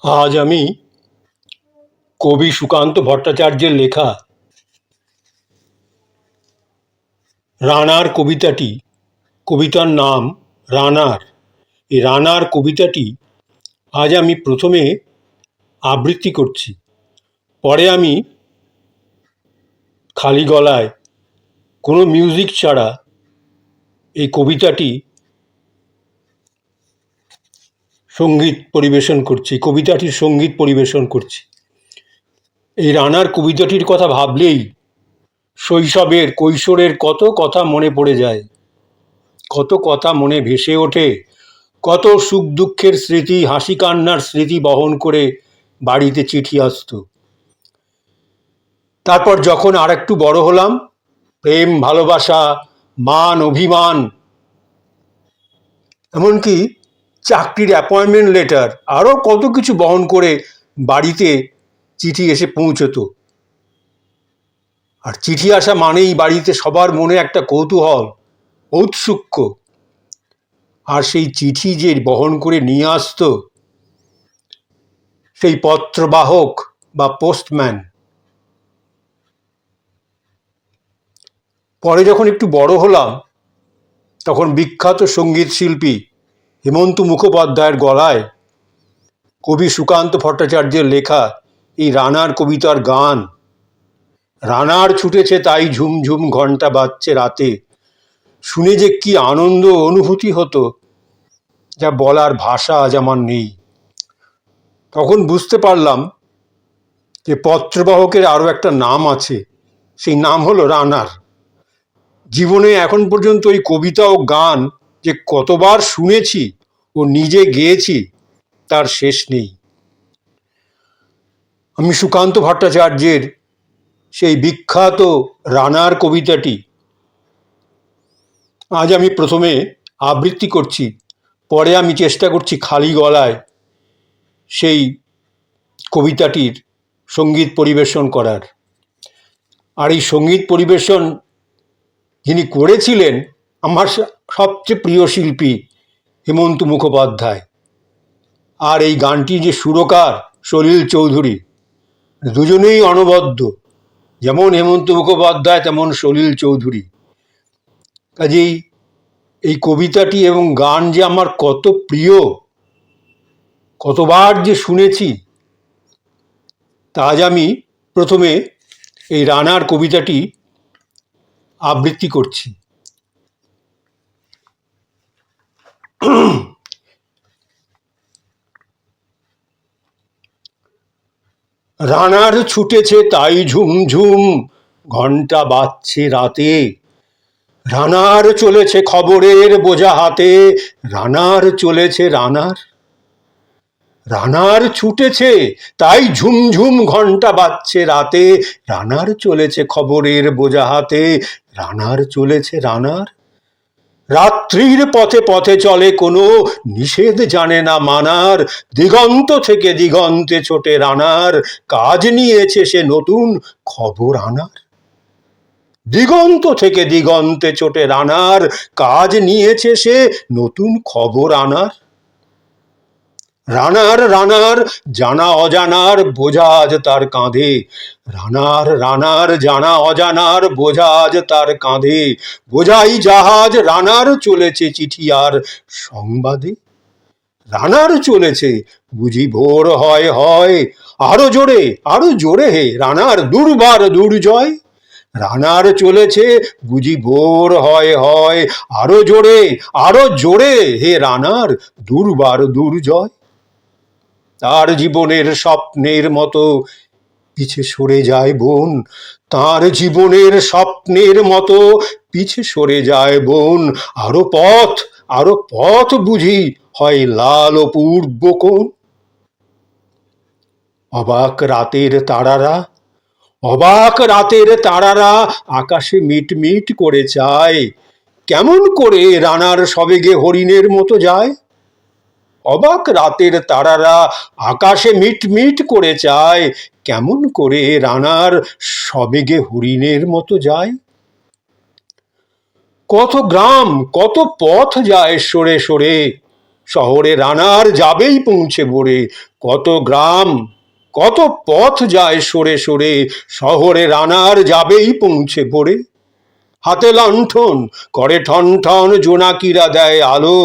আজ আমি কবি সুকান্ত ভট্টাচার্যের লেখা রানার কবিতাটি, কবিতার নাম রানার। এই রানার কবিতাটি আজ আমি প্রথমে আবৃত্তি করছি, পরে আমি খালি গলায় কোনো মিউজিক ছাড়া এই কবিতাটি কবিতাটির সঙ্গীত পরিবেশন করছি। এই রানার কবিতাটির কথা ভাবলেই শৈশবের কৈশোরের কত কথা মনে পড়ে যায়, কত কথা মনে ভেসে ওঠে, কত সুখ দুঃখের স্মৃতি, হাসি কান্নার স্মৃতি বহন করে বাড়িতে চিঠি আসতো। তারপর যখন আর একটু বড় হলাম, প্রেম ভালোবাসা, মান অভিমান, এমনকি চাকরির অ্যাপয়েন্টমেন্ট লেটার, আরও কত কিছু বহন করে বাড়িতে চিঠি এসে পৌঁছতো। আর চিঠি আসা মানেই বাড়িতে সবার মনে একটা কৌতূহল, ঔৎসুক্য। আর সেই চিঠি যে বহন করে নিয়ে আসতো সেই পত্রবাহক বা পোস্টম্যান। পরে যখন একটু বড় হলাম, তখন বিখ্যাত সঙ্গীত শিল্পী হেমন্ত মুখোপাধ্যায়ের গলায় কবি সুকান্ত ভট্টাচার্যের লেখা এই রানার কবিতার গান, রানার ছুটেছে তাই ঝুমঝুম ঘণ্টা বাজছে রাতে, শুনে যে কি আনন্দ অনুভূতি হতো, যা বলার ভাষা আজ আমার নেই। তখন বুঝতে পারলাম যে পত্রবাহকের আরও একটা নাম আছে, সেই নাম হলো রানার। জীবনে এখন পর্যন্ত ওই কবিতা ও গান যে কতবার শুনেছি ও নিজে গেয়েছি তার শেষ নেই। আমি সুকান্ত ভট্টাচার্যের সেই বিখ্যাত রানার কবিতাটি আজ আমি প্রথমে আবৃত্তি করছি, পরে আমি চেষ্টা করছি খালি গলায় সেই কবিতাটির সঙ্গীত পরিবেশন করার। আর এই সঙ্গীত পরিবেশন যিনি করেছিলেন আমার সবচেয়ে প্রিয় শিল্পী হেমন্ত মুখোপাধ্যায়। আর এই গানটি যে সুরকার সলিল চৌধুরী, দুজনেই অনবদ্য, যেমন হেমন্ত মুখোপাধ্যায় তেমন সলিল চৌধুরী। কাজেই এই কবিতাটি এবং গান যে আমার কত প্রিয়, কতবার যে শুনেছি, তা আজ আমি প্রথমে এই রানার কবিতাটি আবৃত্তি করছি। রানার ছুটেছে তাই ঝুমঝুম ঘণ্টা বাজছে রাতে, রানার চলেছে খবরের বোঝা হাতে, রানার চলেছে রানার, রানার ছুটেছে তাই ঝুমঝুম ঘণ্টা বাজছে রাতে, রানার চলেছে খবরের বোঝা হাতে, রানার চলেছে রানার। রাত্রির পথে পথে চলে কোনো নিষেধ জানে না মানার, দিগন্ত থেকে দিগন্তে ছোটে রানার, কাজ নিয়েছে সে নতুন খবর আনার। দিগন্ত থেকে দিগন্তে ছোটে রানার, কাজ নিয়েছে সে নতুন খবর আনার। রানার রানার জানা অজানার বোঝা আজ তার কাঁধে, রানার রানার জানা অজানার বোঝা আজ তার কাঁধে, বোঝাই জাহাজ রানার চলেছে চিঠি আর সংবাদে, রানার চলেছে বুঝি ভোর হয় হয়, আরো জোরে হে রানার দুর্বার দুর্জয়, রানার চলেছে বুঝি ভোর হয় হয়, আরো জোরে হে রানার দুর্বার দুর্জয়। তার জীবনের স্বপ্নের মতো পিছে সরে যায় বন, তার জীবনের স্বপ্নের মতো পিছে সরে যায় বন, আরো পথ বুঝি হয় লাল অপূর্ব কোণ। অবাক রাতের তারারা আকাশে মিটমিট করে চায়, কেমন করে রানার সবেগে হরিণের মতো যায়। অবাক রাতের তারারা আকাশে মিটমিট করে চায়, কেমন করে রানার সবেগে হরিণের মতো যায়। কত গ্রাম কত পথ যায় সরে সরে, শহরে রানার যাবেই পৌঁছে ভোরে, কত গ্রাম কত পথ যায় সরে সরে, শহরে রানার যাবেই পৌঁছে ভোরে। হাতে লণ্ঠন করে ঠন ঠন, জোনাকিরা দেয় আলো,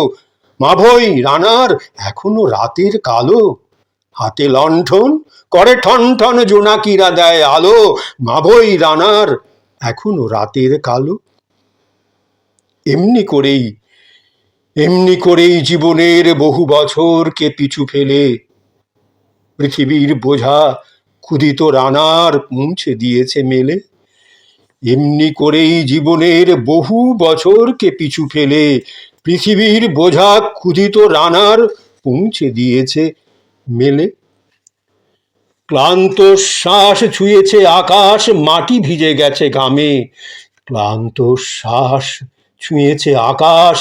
মাভই রানার এখনো রাতের কালো। হাতে লণ্ঠন করে ঠন ঠন, জোনাকিরা দেয় আলো, মাভই রানার এখনো রাতের কালো। এমনি করেই জীবনের বহু বছরকে পিছু ফেলে পৃথিবীর বোঝা ক্ষুধিত রানার পৌঁছে দিয়েছে মেলে। এমনি করেই জীবনের বহু বছরকে পিছু ফেলে পৃথিবীর বোঝা ক্ষুধিত রানার পৌঁছে দিয়েছে মেলে। ক্লান্ত শ্বাস ছুঁয়েছে আকাশ, মাটি ভিজে গেছে ঘামে, ক্লান্ত শ্বাস ছুঁয়েছে আকাশ,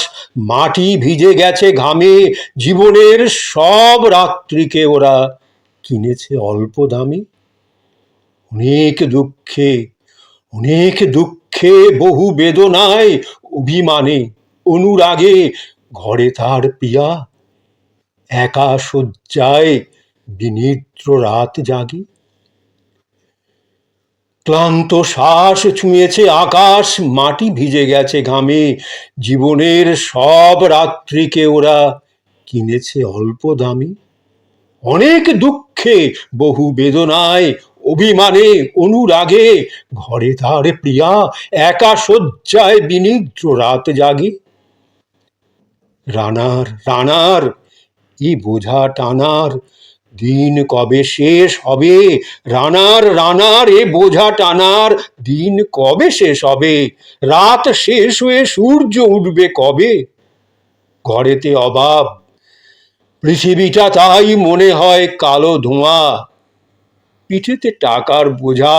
মাটি ভিজে গেছে ঘামে, জীবনের সব রাত্রিকে ওরা কিনেছে অল্প দামে। অনেক দুঃখে বহু বেদনায় অভিমানে অনুরাগে ঘরে তার প্রিয়া একা শয্যায় বিনিদ্র রাত জাগে। ক্লান্ত শ্বাস ছুঁয়েছে আকাশ, মাটি ভিজে গেছে ঘামে, জীবনের সব রাত্রিকে ওরা কিনেছে অল্প দামে। অনেক দুঃখে বহু বেদনায় অভিমানে অনুরাগে ঘরে তার প্রিয়া একা শয্যায় বিনিদ্র রাত জাগে। রানার এ বোঝা টানার দিন কবে শেষ হবে, রানার এ বোঝা টানার দিন কবে শেষ হবে, রাত শেষ হয়ে সূর্য উঠবে কবে। ঘরেতে অভাব, পৃথিবীটা তাই মনে হয় কালো ধোঁয়া, পিঠেতে টাকার বোঝা,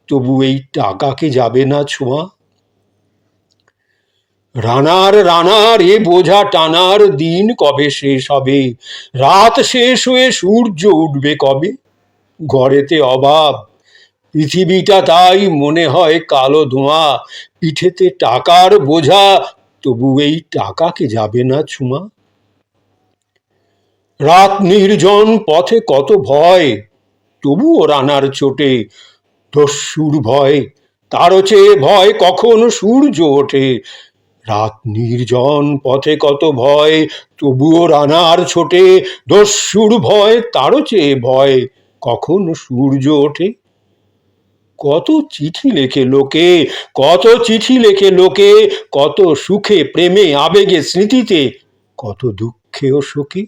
তবু এই টাকাকে যাবে না ছোঁয়া। রানার এ বোঝা টানার দিন কবে শেষ হবে, রাত শেষ হয়ে সূর্য উঠবে কবে। ঘরেতে অভাব, পৃথিবীটা তাই মনে হয় কালো ধোঁয়া, পিঠেতে টাকার বোঝা, তবু এই টাকাকে যাবে না ছোঁয়া। রাত নির্জন পথে কত ভয়, তবুও রানার চোটে দস্যুর ভয়, তারও চেয়ে ভয় কখন সূর্য ওঠে। রাত নির্জন পথে কত ভয়, তবুও রানার ছোটে দস্যুর ভয়, তারও চেয়ে ভয় কখন সূর্য ওঠে। কত চিঠি লেখে লোকে, কত চিঠি লেখে লোকে, কত সুখে প্রেমে আবেগে স্মৃতিতে, কত দুঃখে ও শোকে।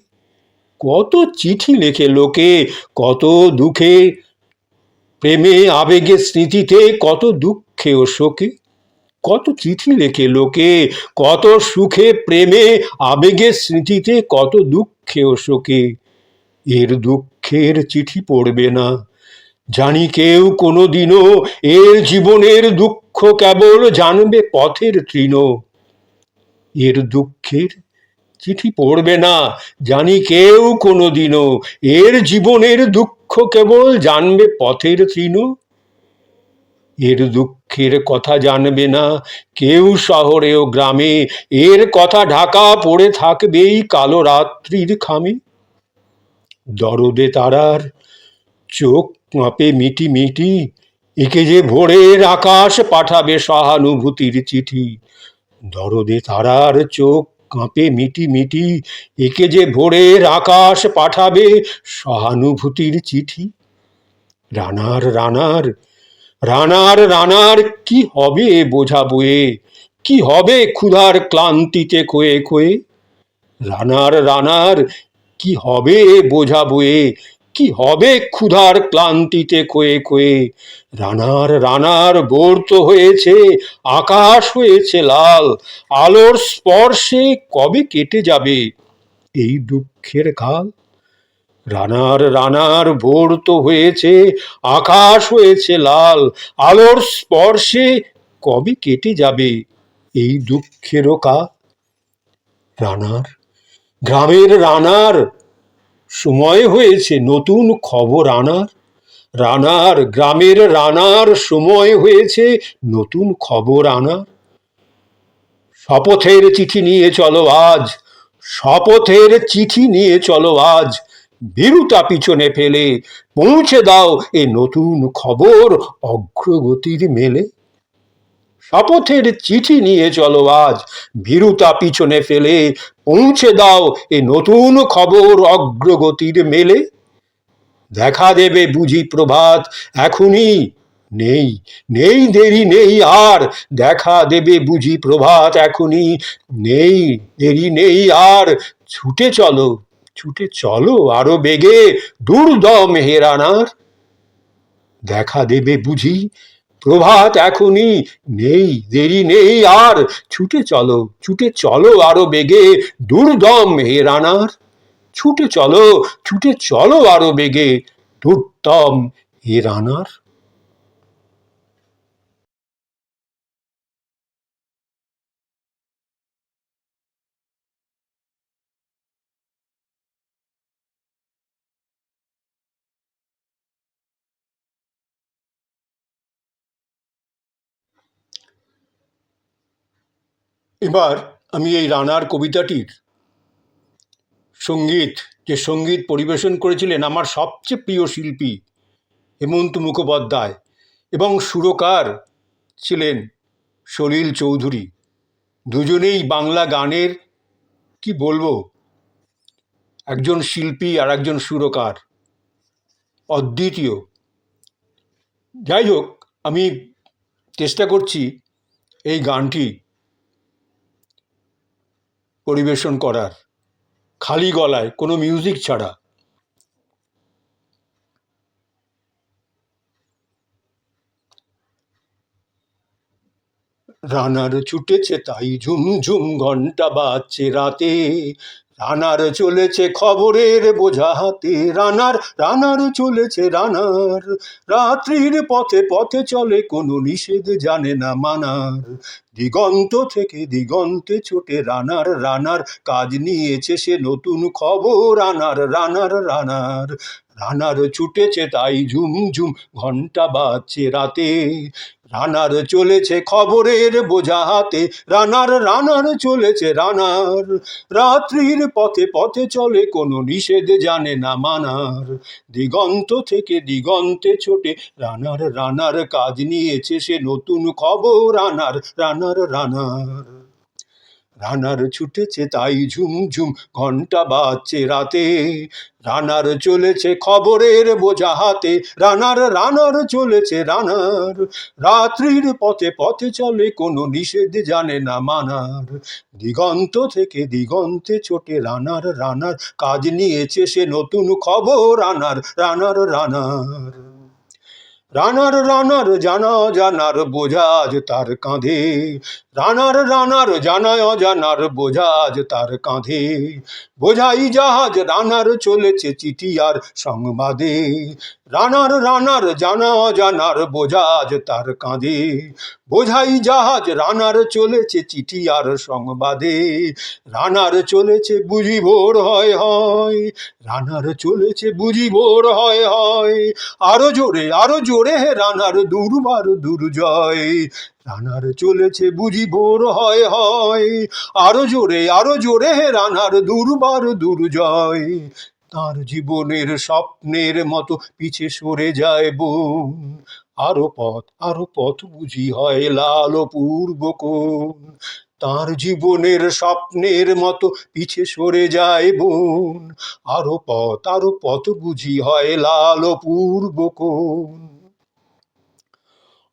কত চিঠি লেখে লোকে, কত দুঃখে প্রেমে আবেগে স্মৃতিতে, কত দুঃখে ও শোকে। কত চিঠি লেখে লোকে, কত সুখে প্রেমে আবেগে স্মৃতিতে, কত দুঃখে ও শোকে। এর দুঃখের চিঠি পড়বে না জানি কেউ কোনোদিনও, এর জীবনের দুঃখ কেবল জানবে পথের তৃণ। এর দুঃখের চিঠি পড়বে না জানি কেউ কোনোদিনও, এর জীবনের দুঃখ কেবল জানবে পথের তৃণ। এর দুঃখের কথা জানবে না কেউ শহরে ও গ্রামে, এর কথা ঢাকা পড়ে থাকবেই কালো রাত্রির খামে। দরদে তারার চোখ কাঁপে মিটি মিটি, একে যে ভোরের আকাশ পাঠাবে সহানুভূতির চিঠি। দরদে তারার চোখ কাঁপে মিটি মিটি, একে যে ভোরের আকাশ পাঠাবে সহানুভূতির চিঠি। রানার কি হবে বোঝা বয়ে, কি হবে ক্ষুধার ক্লান্তিতে কয়ে কয়ে। রানার কি হবে বোঝা বয়ে, কি হবে ক্ষুধার ক্লান্তিতে কয়ে কয়ে। রানার ভোর তো হয়েছে, আকাশ হয়েছে লাল, আলোর স্পর্শে কবে কেটে যাবে এই দুঃখের কাল। রানার ভোর তো হয়েছে, আকাশ হয়েছে লাল, আলোর স্পর্শে কবে কেটে যাবে এই দুঃখেরও কাল। গ্রামের রানার সময় হয়েছে নতুন খবর আনার, গ্রামের রানার সময় হয়েছে নতুন খবর আনার। শপথের চিঠি নিয়ে চলো আজ, শপথের চিঠি নিয়ে চলো আজ, ভীরুতা পিছনে ফেলে পৌঁছে দাও এ নতুন খবর অগ্রগতির মেলে। শপথের চিঠি নিয়ে চলো আজ, ভীরুতা পিছনে ফেলে পৌঁছে দাও এ নতুন খবর অগ্রগতির মেলে। দেখা দেবে বুঝি প্রভাত এখনই, নেই নেই দেরি নেই আর, দেখা দেবে বুঝি প্রভাত এখনই, নেই দেরি নেই আর, ছুটে চলো ছুটে চলো আরো বেগে দুর্দম হেরানার। দেখা দেবে বুঝি প্রভাত এখনই, নেই দেরি নেই আর, ছুটে চলো আরো বেগে দুর্দম হেরানার। ছুটে চলো আরো বেগে দুর্দম হেরানার। এবার আমি এই রানার কবিতাটির সঙ্গীত পরিবেশন করেছিলেন আমার সবচেয়ে প্রিয় শিল্পী হেমন্ত মুখোপাধ্যায়, এবং সুরকার ছিলেন সলিল চৌধুরী। দুজনেই বাংলা গানের কি বলবো, একজন শিল্পী আর একজন সুরকার, অদ্বিতীয়। যাই হোক, আমি চেষ্টা করছি এই গানটি পরিবেশন করার খালি গলায়, কোনো মিউজিক ছাড়া। রানার ছুটেছে তাই ঝুম ঝুম ঘন্টা বাজছে রাতে, রানার চলেছে খবরের বোঝা হাতে, রানার চলেছে রানার, রাত্রির পথে পথে চলে কোনো নিষেধ জানে না মানার। দিগন্ত থেকে দিগন্তে ছোটে রানার কাজ নিয়েছে সে নতুন খবর, রানার ছুটেছে তাই ঝুম ঝুম ঘন্টা বাজছে রাতে, রানার চলেছে খবরের বোঝা হাতে, রানার চলেছে রানার, রাত্রির পথে পথে চলে কোনো নিষেধ জানে না মানার। দিগন্ত থেকে দিগন্তে ছোটে রানার কাজ নিয়েছে সে নতুন খবর, রানার ছুটেছে তাই ঝুম ঝুম ঘন্টা বাজছে রাতে, রানার চলেছে খবরের বোঝা হাতে, রানার চলেছে রানার, রাত্রির পথে পথে চলে কোনো নিষেধ জানে না মানার। দিগন্ত থেকে দিগন্তে ছোটে রানার কাজ নিয়েছে সে নতুন খবর, রানার জানা জানার বোঝা আজ তার কাঁধে, রানার জানা অজানার বোঝা আজ তার কাঁধে, বোঝাই জাহাজ রানার চলেছে চিঠি আর সংবাদে, রানার জানা অজানার বোঝা আজ তার কাঁধে, বোঝাই জাহাজ রানার চলেছে চিঠি আর সংবাদে, রানার চলেছে বুঝি ভোর হয় হয়, রানার চলেছে বুঝি ভোর হয় হয়, আরো জোরে হে রানার দুর্বার দুর্জয়, রানার চলেছে বুঝি ভোর হয় হয়, আরো জোরে হে রানার দুর্বার দুর্জয়। তার জীবনের স্বপ্নের মতো পিছে সরে যায় বন, আরো পথ বুঝি হয় লাল পূর্ব কোণ, তার জীবনের স্বপ্নের মতো পিছে সরে যায় বন, আরো পথ বুঝি হয় লাল পূর্ব কোণ।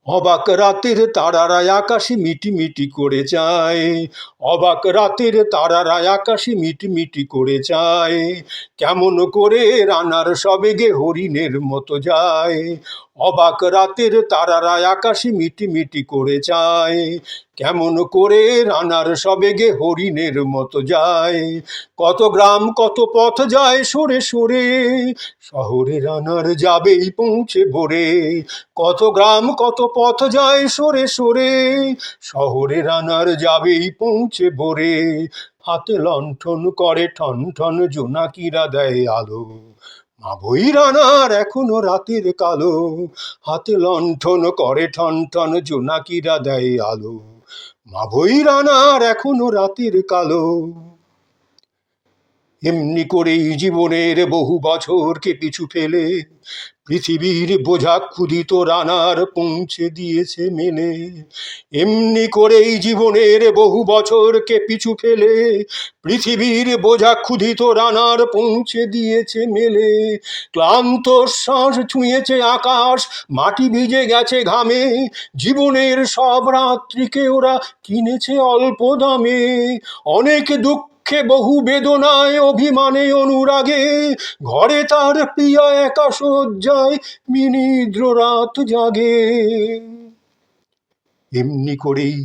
অবাক রাতের তারারা আকাশে মিটিমিটি করে যায়, অবাক রাতের তারারা আকাশে মিটিমিটি করে যায়, কেমন করে রানার সবেগে হরিণের মতো যায়, অবাক রাতের তারারা আকাশে মিটিমিটি করে যায়, কেমন করে রানার সবেগে হরিণের মতো যায়। কত গ্রাম কত পথ যায় সরে সরে, শহরে রানার যাবেই পৌঁছে ভোরে, কত গ্রাম কত পথ যায় সরে সরে, শহরে রানার যাবেই পৌঁছে ভোরে, হাতে লণ্ঠন করে ঠন ঠন জোনাকিরা দেয় আলো, মাবই রানার এখনো রাতের কালো, হাতে লণ্ঠন করে ঠন ঠন জোনাকিরা দেয় আলো, মাবই রানার এখনো রাতের কালো। এমনি করেই জীবনের বহু বছরকে পিছু ফেলে পৃথিবীর বোঝা ক্ষুধিত রানার পৌঁছে দিয়েছে মেলে। এমনি করেই জীবনের বহু বছরকে পিছু ফেলে পৃথিবীর বোঝা ক্ষুধিত রানার পৌঁছে দিয়েছে মেলে। ক্লান্ত শ্বাস ছুঁয়েছে আকাশ, মাটি ভিজে গেছে ঘামে, জীবনের সব রাত্রিকে ওরা কিনেছে অল্প দামে। অনেক দুঃখে বহু বেদনায় অভিমানে অনুরাগে ঘরে তার প্রিয়া একা শয্যায় বিনিদ্র রাত জাগে। এমনি করেই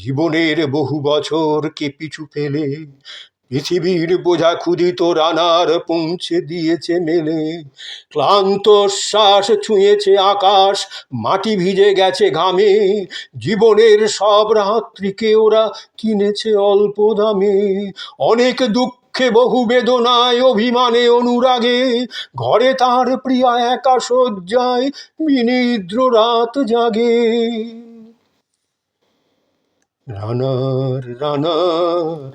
জীবনের বহু বছরকে পিছু ফেলে পৃথিবীর বোঝা ক্ষুধিত রানার পৌঁছে দিয়েছে মেলে। ক্লান্ত শ্বাস ছুঁয়েছে আকাশ, মাটি ভিজে গেছে ঘামে, জীবনের সব রাত্রিকে ওরা কিনেছে অল্প দামে। অনেক দুঃখে বহু বেদনায় অভিমানে অনুরাগে ঘরে তার প্রিয়া একা শয্যায় বিনিদ্র রাত জাগে। রানার রানার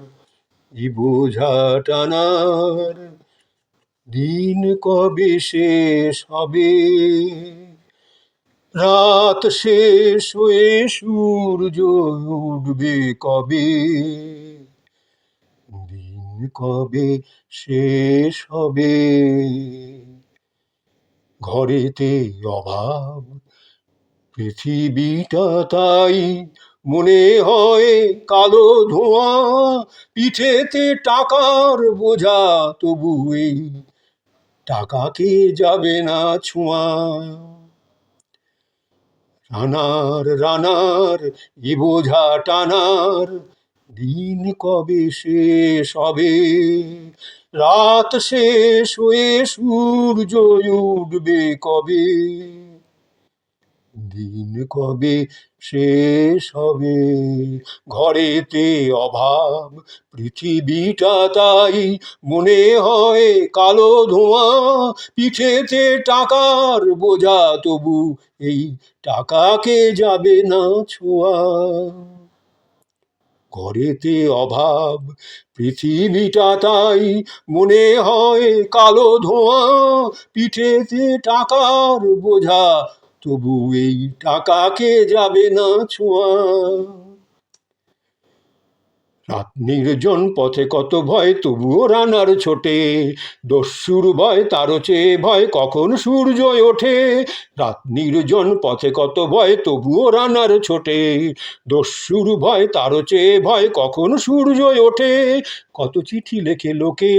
এই বোঝা টানার দিন কবে শেষ হবে? রাত শেষ হয়ে সূর্য উঠবে কবে? দিন কবে শেষ হবে? ঘরেতে অভাব, পৃথিবীটা তাই মনে হয় কালো ধোঁয়া, পিঠেতে টাকার বোঝা তবু এই টাকাকে যাবে না ছোঁয়া। রানার রানার এ বোঝা টানার দিন কবে শেষ হবে? রাত শেষ হয়ে সূর্য উঠবে কবে? দিন কবে শেষ হবে? ঘরেতে অভাব, পৃথিবীটা তাই মনে হয় কালো ধোঁয়া, পিঠেতে টাকার বোঝা তবু এই টাকাকে যাবে না ছোঁয়া। ঘরেতে অভাব, পৃথিবীটা তাই মনে হয় কালো ধোঁয়া, পিঠেতে টাকার বোঝা তবু এই টাকাকে যাবে না ছোঁয়া। রাত নির্জন পথে কত ভয় তবুও রানার ছোটে, দস্যুর ভয় তারও চেয়ে ভয় কখন সূর্য ওঠে। রাত নির্জন পথে কত ভয় তবুও রানার ছোটে, দস্যুর ভয় তারও চেয়ে ভয় কখন সূর্য ওঠে। কত চিঠি লেখে লোকে,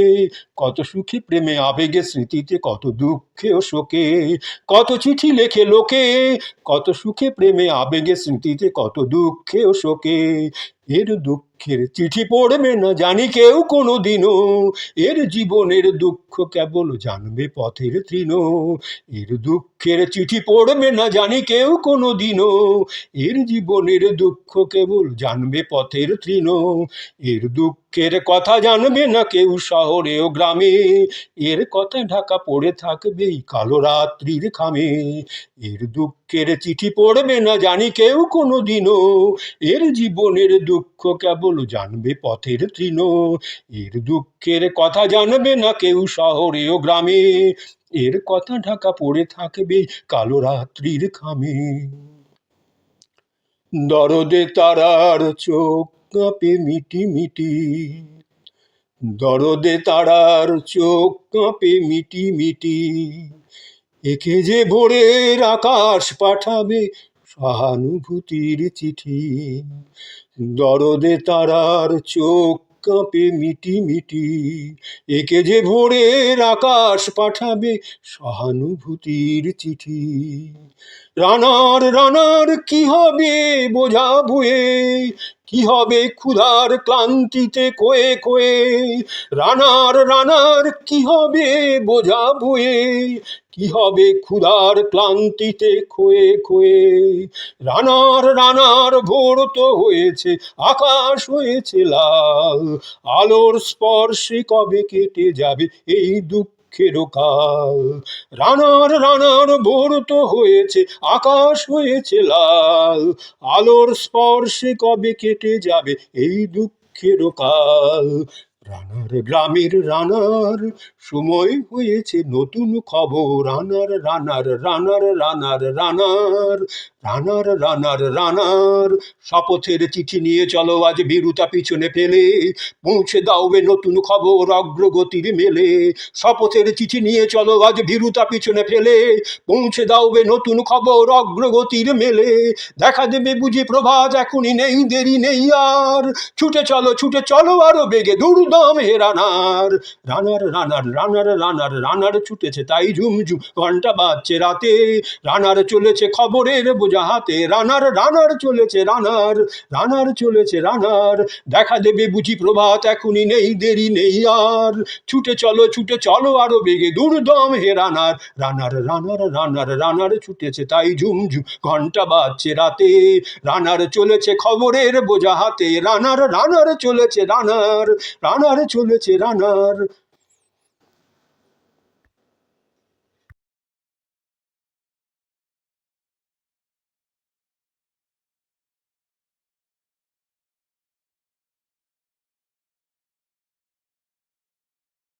কত সুখে প্রেমে আবেগে স্মৃতিতে, কত দুঃখে ও শোকে। কত চিঠি লেখে লোকে, কত সুখে প্রেমে আবেগে স্মৃতিতে, কত দুঃখে ও শোকে। এর দুঃখের চিঠি পড়বে না জানি কেউ কোনো দিনও, এর জীবনের দুঃখ কেবল জানবে পথের তৃণ। এর দুঃখের চিঠি পড়বে না জানি কেউ কোনো দিনও, এর জীবনের দুঃখ কেবল জানবে পথের তৃণ। এর দুঃখের কথা জানবে না কেউ শহরে ও গ্রামে, এর কথা ঢাকা পড়ে থাকবে এই কালো রাত্রির খামে। এর দুঃখের চিঠি পড়বে না জানি কেউ কোনো দিনও, এর জীবনের দুঃখ কেবল জানবে পথের তৃণ। এর দুঃখের কথা জানবে না কেউ শহরে ও গ্রামে, এর কথা ঢাকা পড়ে থাকবে কালো রাত্রির খামে। দরদে তারার চোখ কাঁপে মিটি মিটি, দরদে তারার চোখ কাঁপে মিটি মিটি, একে যে ভোরের আকাশ পাঠাবে সহানুভূতির চিঠি। দরদে তারার চোখ কাঁপে মিটি মিটি, একে যে ভোরের আকাশ পাঠাবে সহানুভূতির চিঠি। রানার রানার কি হবে বোঝা বয়ে, কি হবে ক্ষুধার ক্লান্তিতে কোয়ে কোয়ে। রানার রানার কি হবে বোঝা বয়ে, কি হবে ক্ষুধার ক্লান্তিতে খোয়ে খোয়ে। রানার রানার ভোর তো হয়েছে, আকাশ হয়েছে লাল, আলোর স্পর্শে কবে কেটে যাবে এই দুঃখের কাল। রানার রানার ভোর তো হয়েছে, আকাশ হয়েছে লাল, আলোর স্পর্শে কবে কেটে যাবে এই দুঃখের কাল। রানার গ্রামের রানার, সময় হয়েছে নতুন খবর। রানার রানার রানার রানার রানার রানার রানার রানার, শপথের চিঠি নিয়ে চলো আজ ভীরুতা পিছনে ফেলে, পৌঁছে দাওবে নতুন খবর অগ্রগতির মেলে। শপথের চিঠি নিয়ে চলো আজ ভীরুতা পিছনে ফেলে, পৌঁছে দাওবে নতুন খবর অগ্রগতির মেলে। দেখা দেবে বুঝি প্রভাত, এখনই নেই দেরি নেই আর, ছুটে চলো আরো বেগে দুর্দম হে রানার। রানার রানার রানার রানার রানার ছুটেছে তাই ঝুমঝুম ঘন্টা বাজছে রাতে, রানার চলেছে খবরের বোঝা হাতে। রানার রানার চলেছে রানার, রানার চলেছে রানার, দেখা দেবে বুঝি প্রভাত, এখনই নেই দেরি নেই আর, ছুটে চলো আরো বেগে দুর্দম হে রানার। রানার রানার রানার রানার ছুটেছে তাই ঝুমঝুম ঘন্টা বাজছে রাতে, রানার চলেছে খবরের বোঝা হাতে। রানার রানার চলেছে রানার, রানার চলেছে রানার।